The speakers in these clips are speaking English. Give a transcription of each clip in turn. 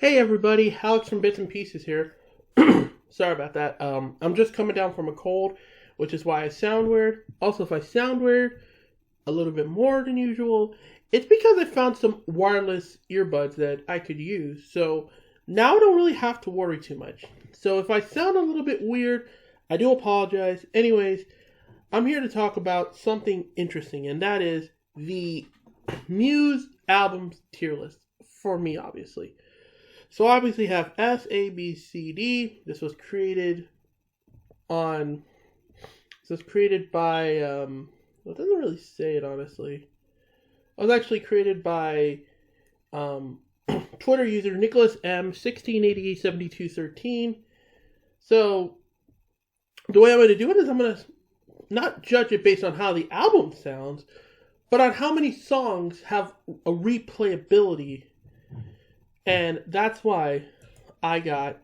Hey everybody, Alex from Bits and Pieces here. Sorry about that. I'm just coming down from a cold, which is why I sound weird. Also, if I sound weird a little bit more than usual, it's because I found some wireless earbuds that I could use. So now I don't really have to worry too much. So if I sound a little bit weird, I do apologize. Anyways, I'm here to talk about something interesting, and that is the Muse albums tier list. For me, obviously. So I obviously have S, A, B, C, D. This was created by, well, it doesn't really say it, honestly. It was actually created by Twitter user Nicholas M, 16887213. So the way I'm going to do it is I'm going to not judge it based on how the album sounds, but on how many songs have a replayability. And that's why I got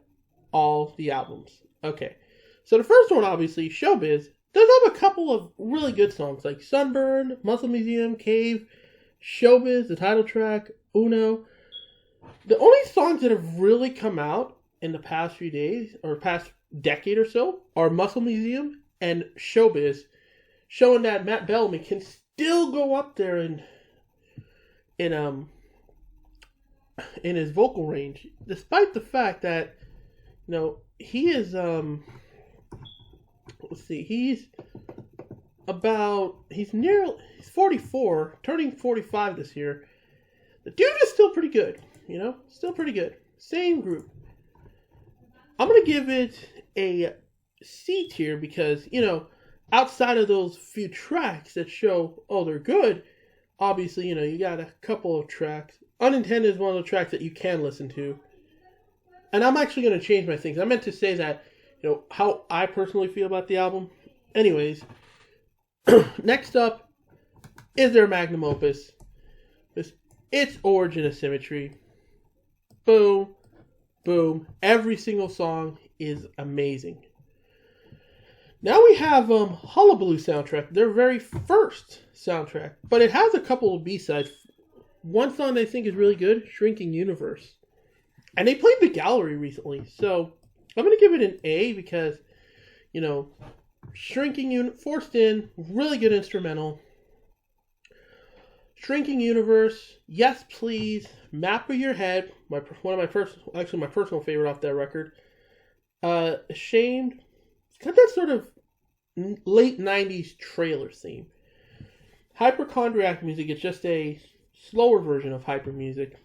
all the albums. Okay. So the first one, obviously, Showbiz. Does have a couple of really good songs like Sunburn, Muscle Museum, Cave, Showbiz, the title track, Uno. The only songs that have really come out in the past few days, or past decade or so, are Muscle Museum and Showbiz, showing that Matt Bellamy can still go up there in his vocal range, despite the fact that, he is, he's 44, turning 45 this year. The dude is still pretty good, still pretty good. Same group. I'm going to give it a C tier because, outside of those few tracks that show, they're good, obviously, you got a couple of tracks. Unintended is one of the tracks that you can listen to. And I'm actually going to change my things. I meant to say that, how I personally feel about the album. Anyways, next up is their magnum opus. It's Origin of Symmetry. Boom. Boom. Every single song is amazing. Now we have Hullabaloo soundtrack, their very first soundtrack. But it has a couple of B-sides. One song I think is really good, Shrinking Universe. And they played the gallery recently, so I'm going to give it an A because, forced in, really good instrumental. Shrinking Universe, Yes Please, Map of Your Head, my personal favorite off that record. Ashamed, it's got that sort of late 90s trailer theme. Hypochondriac Music is just a slower version of hyper music.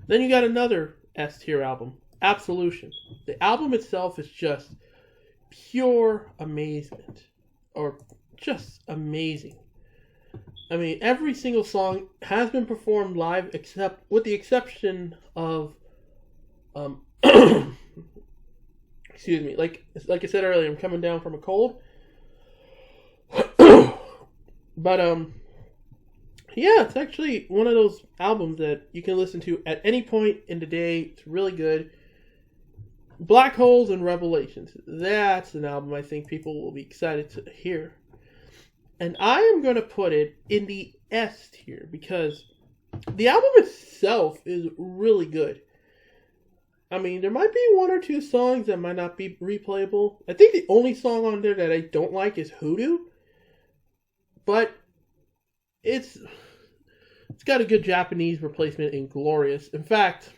Then you got another S tier album, Absolution. The album itself is just pure amazement, or just amazing. I mean, every single song has been performed live, with the exception of, excuse me, like I said earlier, I'm coming down from a cold, but yeah, it's actually one of those albums that you can listen to at any point in the day. It's really good. Black Holes and Revelations. That's an album I think people will be excited to hear. And I am going to put it in the S tier because the album itself is really good. I mean, there might be one or two songs that might not be replayable. I think the only song on there that I don't like is Hoodoo. But it's got a good Japanese replacement in Glorious. In fact,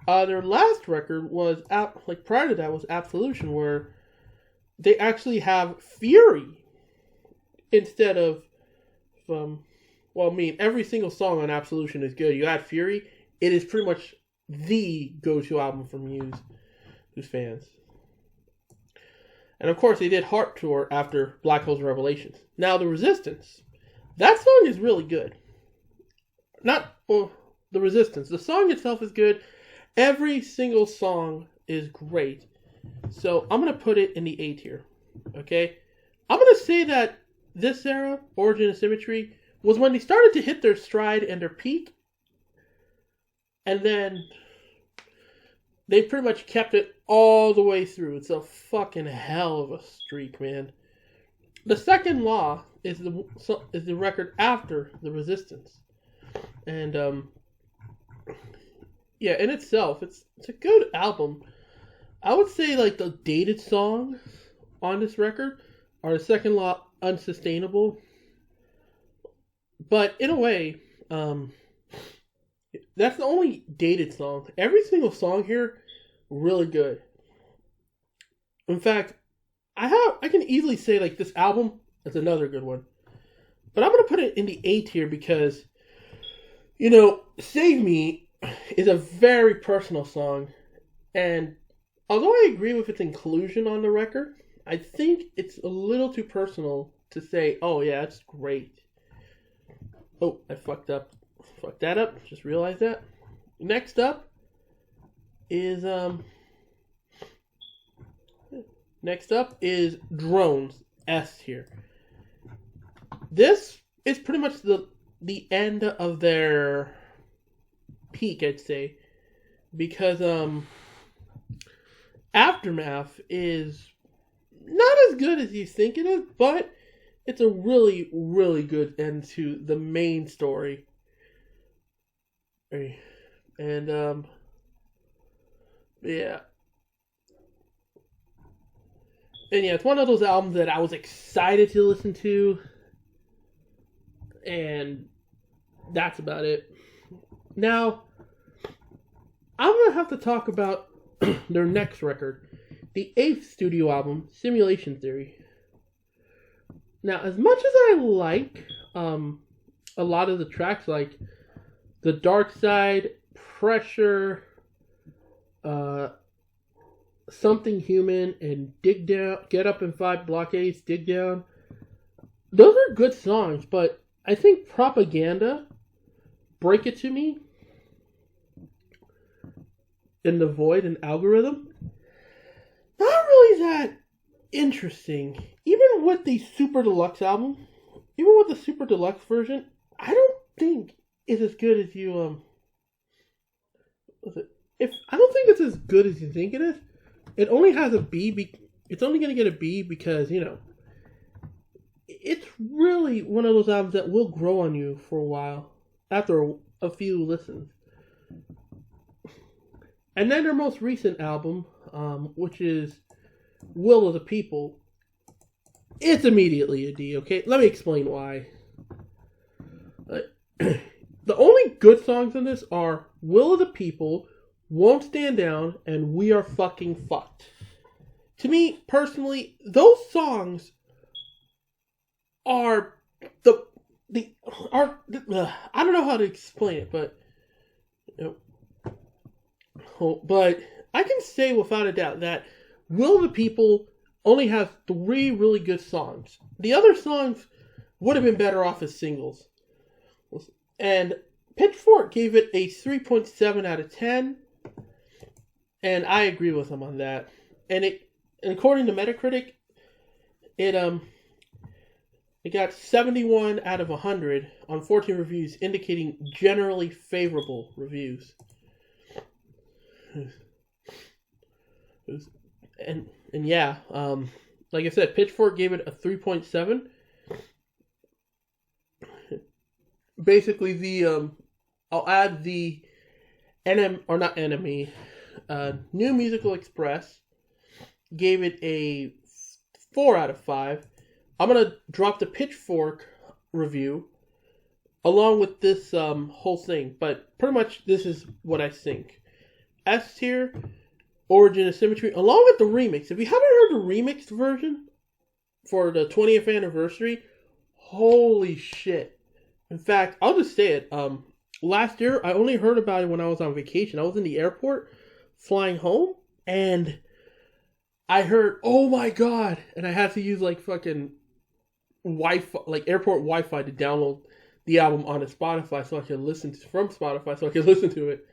their last record was prior to that was Absolution, where they actually have Fury instead of every single song on Absolution is good. You add Fury, it is pretty much the go-to album for Muse fans. And of course, they did Heart Tour after Black Holes and Revelations. Now, The Resistance. That song is really good. The Resistance. The song itself is good. Every single song is great. So, I'm going to put it in the A tier. Okay? I'm going to say that this era, Origin of Symmetry, was when they started to hit their stride and their peak. And then they pretty much kept it all the way through. It's a fucking hell of a streak, man. The Second Law is the record after The Resistance. And yeah, in itself, it's a good album. I would say like the dated songs on this record are the second lot unsustainable, but in a way, that's the only dated song. Every single song here, really good. In fact, I can easily say like this album is another good one, but I'm gonna put it in the A tier because "Save Me" is a very personal song, and although I agree with its inclusion on the record, I think it's a little too personal to say, "Oh yeah, it's great." Oh, I fucked up. Fucked that up. Just realized that. Next up is Drones, S tier. This is pretty much the end of their peak, I'd say, because Aftermath is not as good as you think it is, but it's a really, really good end to the main story. And yeah. And yeah, it's one of those albums that I was excited to listen to, and that's about it. Now, I'm going to have to talk about their next record, the 8th studio album, Simulation Theory. Now, as much as I like a lot of the tracks, like The Dark Side, Pressure, Something Human, and Dig Down, Get Up and Fight, Blockades, Dig Down, those are good songs, but I think Propaganda, Break It To Me, In the Void, and Algorithm, not really that interesting. Even with the Super Deluxe album, even with the Super Deluxe version, I don't think it's as good as you, I don't think it's as good as you think it is. It only has a B, it's only going to get a B because, it's really one of those albums that will grow on you for a while, after a few listens. And then their most recent album, which is Will of the People, it's immediately a D, okay? Let me explain why. The only good songs on this are Will of the People, Won't Stand Down, and We Are Fucking Fucked. To me, personally, those songs are I don't know how to explain it, but but I can say without a doubt that Will of the People only has 3 really good songs. The other songs would have been better off as singles. And Pitchfork gave it a 3.7 out of 10. And I agree with them on that. And according to Metacritic, it got 71 out of 100 on 14 reviews, indicating generally favorable reviews. And yeah, like I said, Pitchfork gave it a 3.7. Basically, I'll add the New Musical Express gave it a 4 out of 5. I'm gonna drop the Pitchfork review along with this whole thing, but pretty much this is what I think. S tier, Origin of Symmetry, along with the remix. If you haven't heard the remixed version for the 20th anniversary, holy shit. In fact, I'll just say it. Last year, I only heard about it when I was on vacation. I was in the airport flying home, and I heard, oh my god, and I had to use like fucking Wi-Fi, like airport Wi-Fi to download the album onto Spotify so I could listen to it.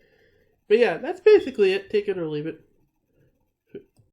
But yeah, that's basically it. Take it or leave it.